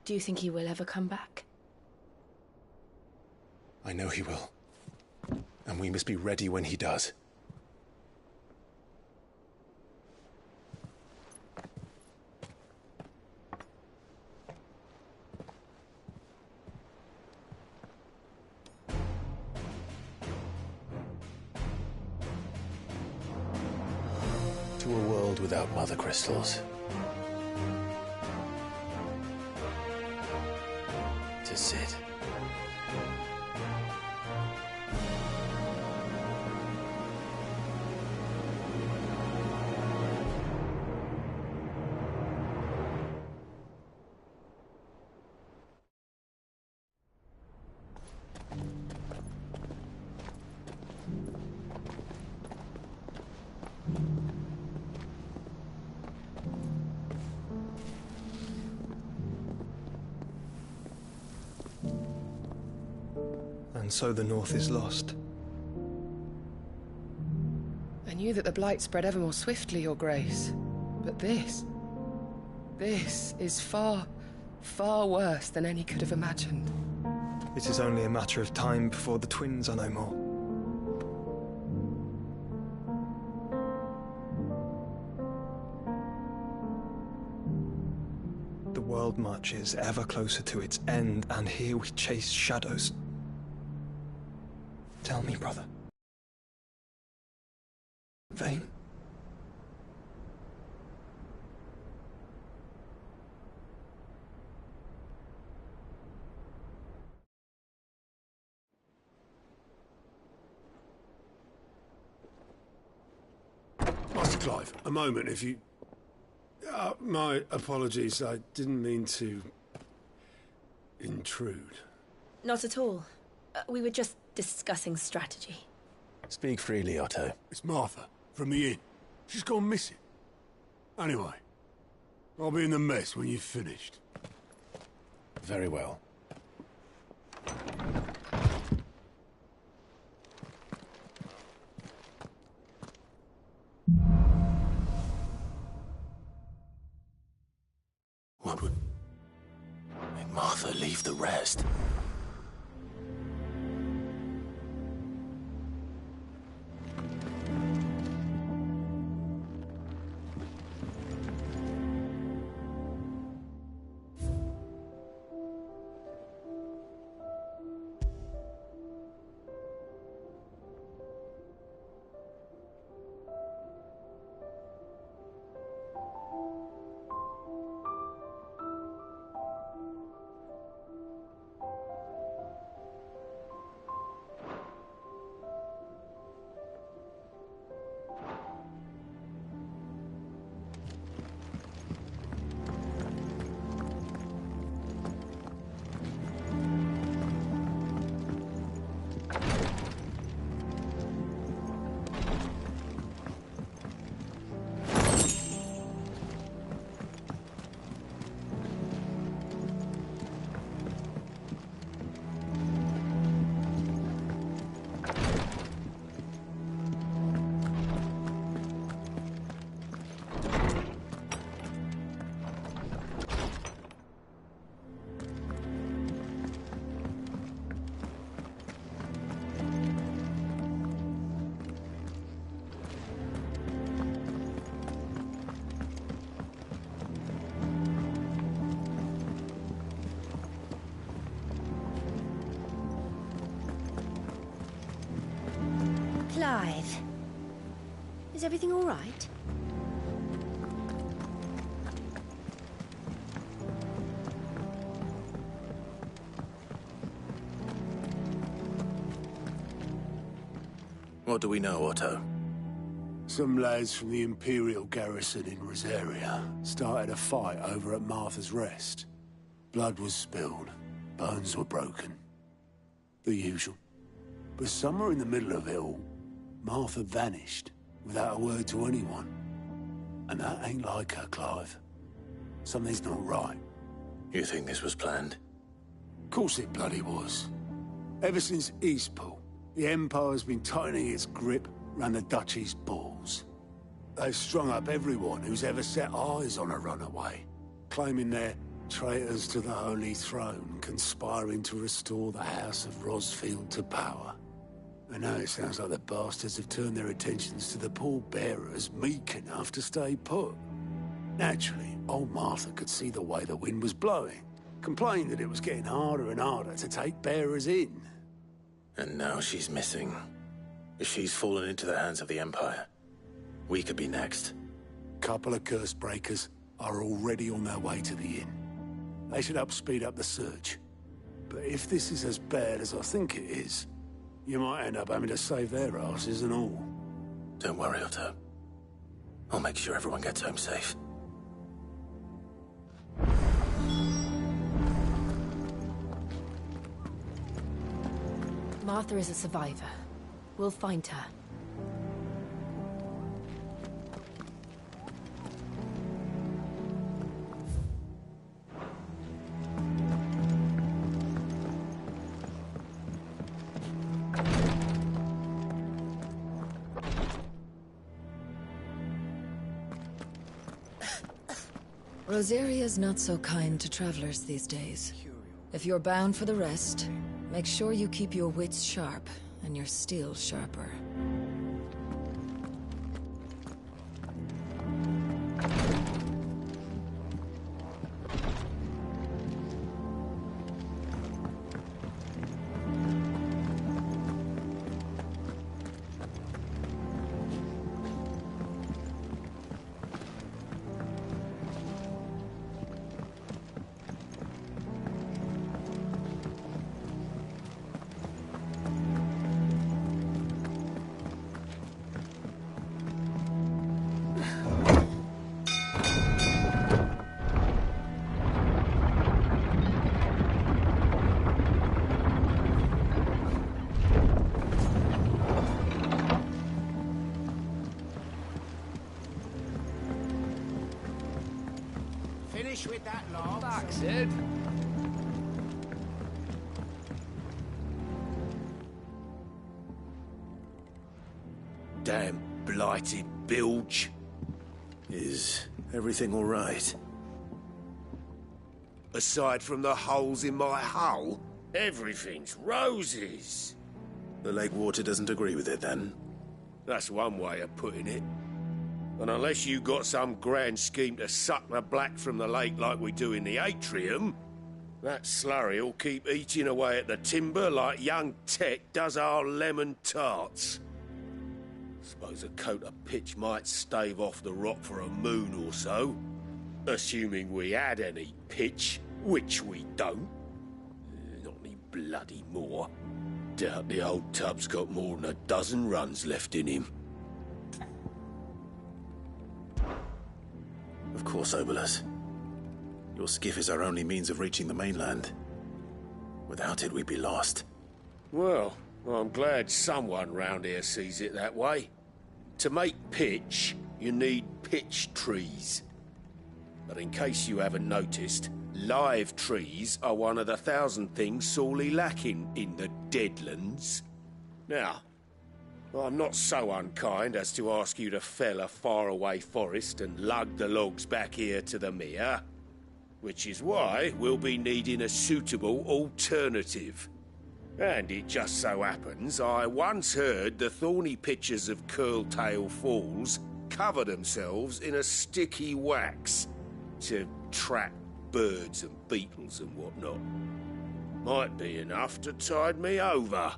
Do you think he will ever come back? I know he will. And we must be ready when he does. To a world without mother crystals. To Cid. And so the North is lost. I knew that the Blight spread ever more swiftly, Your Grace. But this is far, far worse than any could have imagined. It is only a matter of time before the twins are no more. The world marches ever closer to its end, and here we chase shadows. Tell me, brother. Vayne? Master Clive, a moment, if you... my apologies, I didn't mean to... intrude. Not at all. We were just discussing strategy. Speak freely, Otto. It's Martha, from the inn. She's gone missing. Anyway, I'll be in the mess when you've finished. Very well. What would make Martha leave the rest? Clive, is everything all right? What do we know, Otto? Some lads from the Imperial garrison in Rosaria started a fight over at Martha's Rest. Blood was spilled, bones were broken. The usual. But somewhere in the middle of it all, Martha vanished without a word to anyone. And that ain't like her, Clive. Something's not right. You think this was planned? Of course it bloody was. Ever since Eastpool, the Empire's been tightening its grip round the Duchy's balls. They've strung up everyone who's ever set eyes on a runaway, claiming they're traitors to the Holy Throne, conspiring to restore the House of Rosfield to power. And now it sounds like the bastards have turned their attentions to the pallbearers meek enough to stay put. Naturally, old Martha could see the way the wind was blowing, complained that it was getting harder and harder to take bearers in. And now she's missing. If she's fallen into the hands of the Empire, we could be next. Couple of curse breakers are already on their way to the inn. They should help speed up the search. But if this is as bad as I think it is, you might end up having to save their asses and all. Don't worry, Otto. I'll make sure everyone gets home safe. Martha is a survivor. We'll find her. Rosaria's not so kind to travelers these days. If you're bound for the rest, make sure you keep your wits sharp and your steel sharper. Finish with that log. Back, Sid. Damn blighted bilge. Is everything all right? Aside from the holes in my hull, everything's roses. The lake water doesn't agree with it, then? That's one way of putting it. And unless you got some grand scheme to suck the black from the lake like we do in the atrium, that slurry'll keep eating away at the timber like young Tech does our lemon tarts. Suppose a coat of pitch might stave off the rot for a moon or so. Assuming we had any pitch, which we don't. Not any bloody more. Doubt the old tub's got more than a dozen runs left in him. Of course, Obolus. Your skiff is our only means of reaching the mainland. Without it, we'd be lost. Well, I'm glad someone round here sees it that way. To make pitch, you need pitch trees. But in case you haven't noticed, live trees are one of the 1,000 things sorely lacking in the Deadlands. Now, I'm not so unkind as to ask you to fell a faraway forest and lug the logs back here to the mere, which is why we'll be needing a suitable alternative. And it just so happens I once heard the thorny pitchers of Curltail Falls cover themselves in a sticky wax to trap birds and beetles and whatnot. Might be enough to tide me over.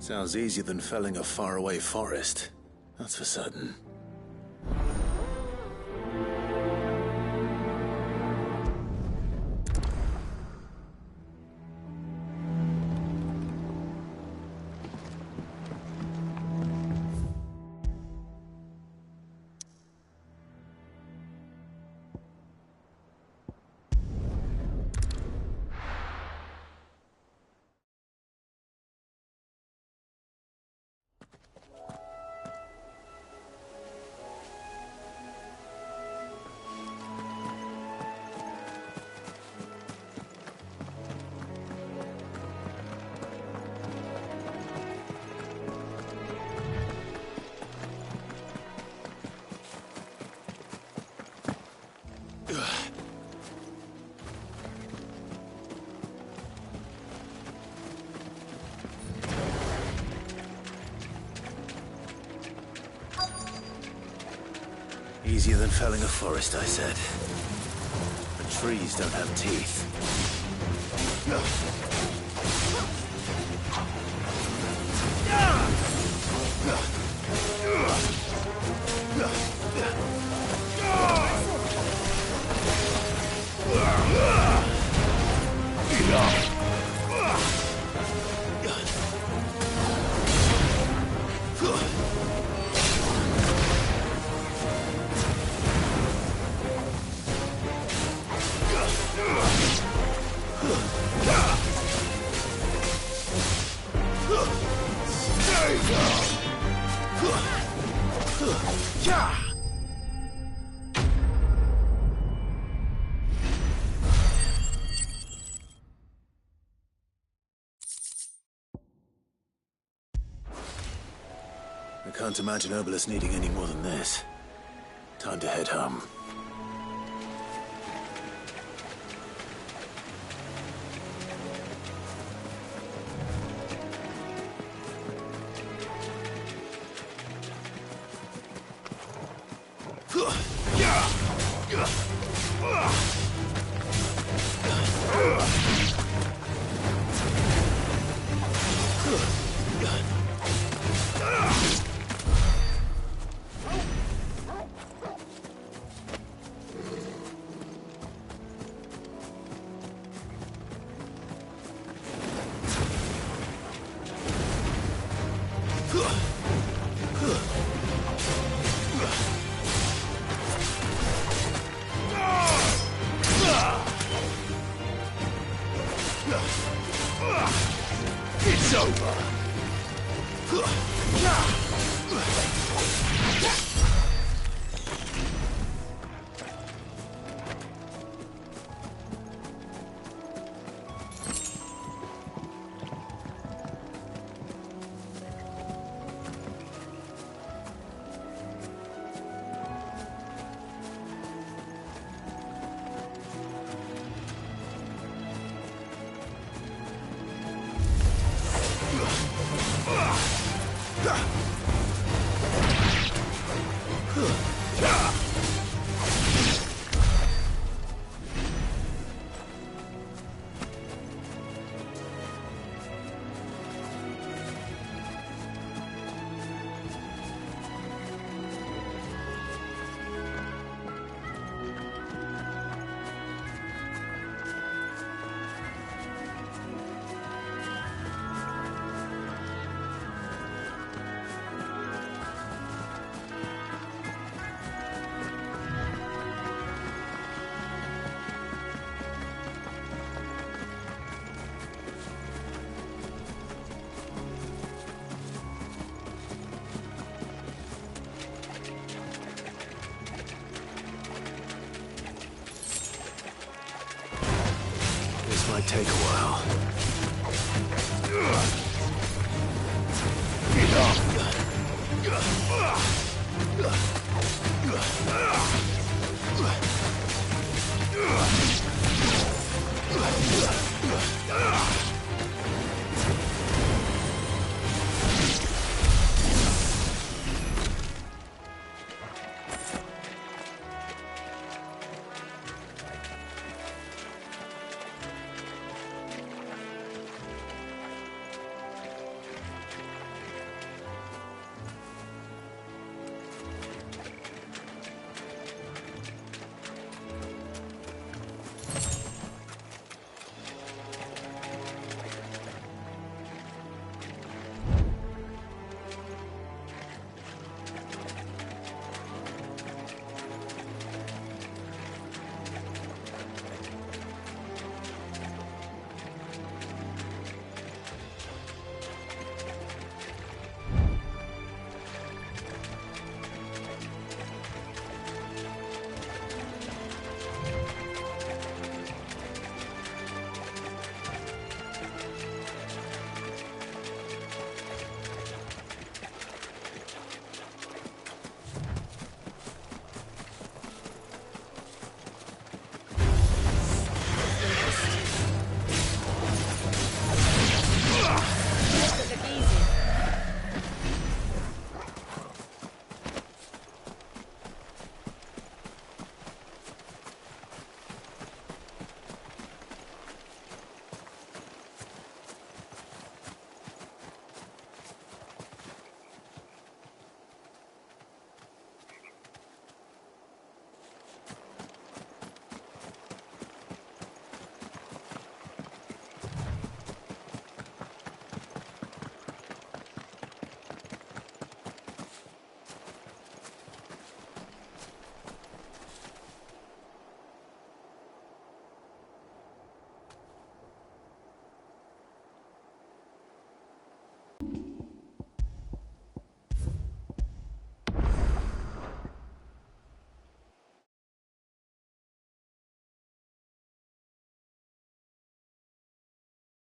Sounds easier than felling a faraway forest. That's for certain. Easier than felling a forest, I said. But trees don't have teeth. I can't imagine Obelisk needing any more than this. Time to head home. It's over. This might take a while.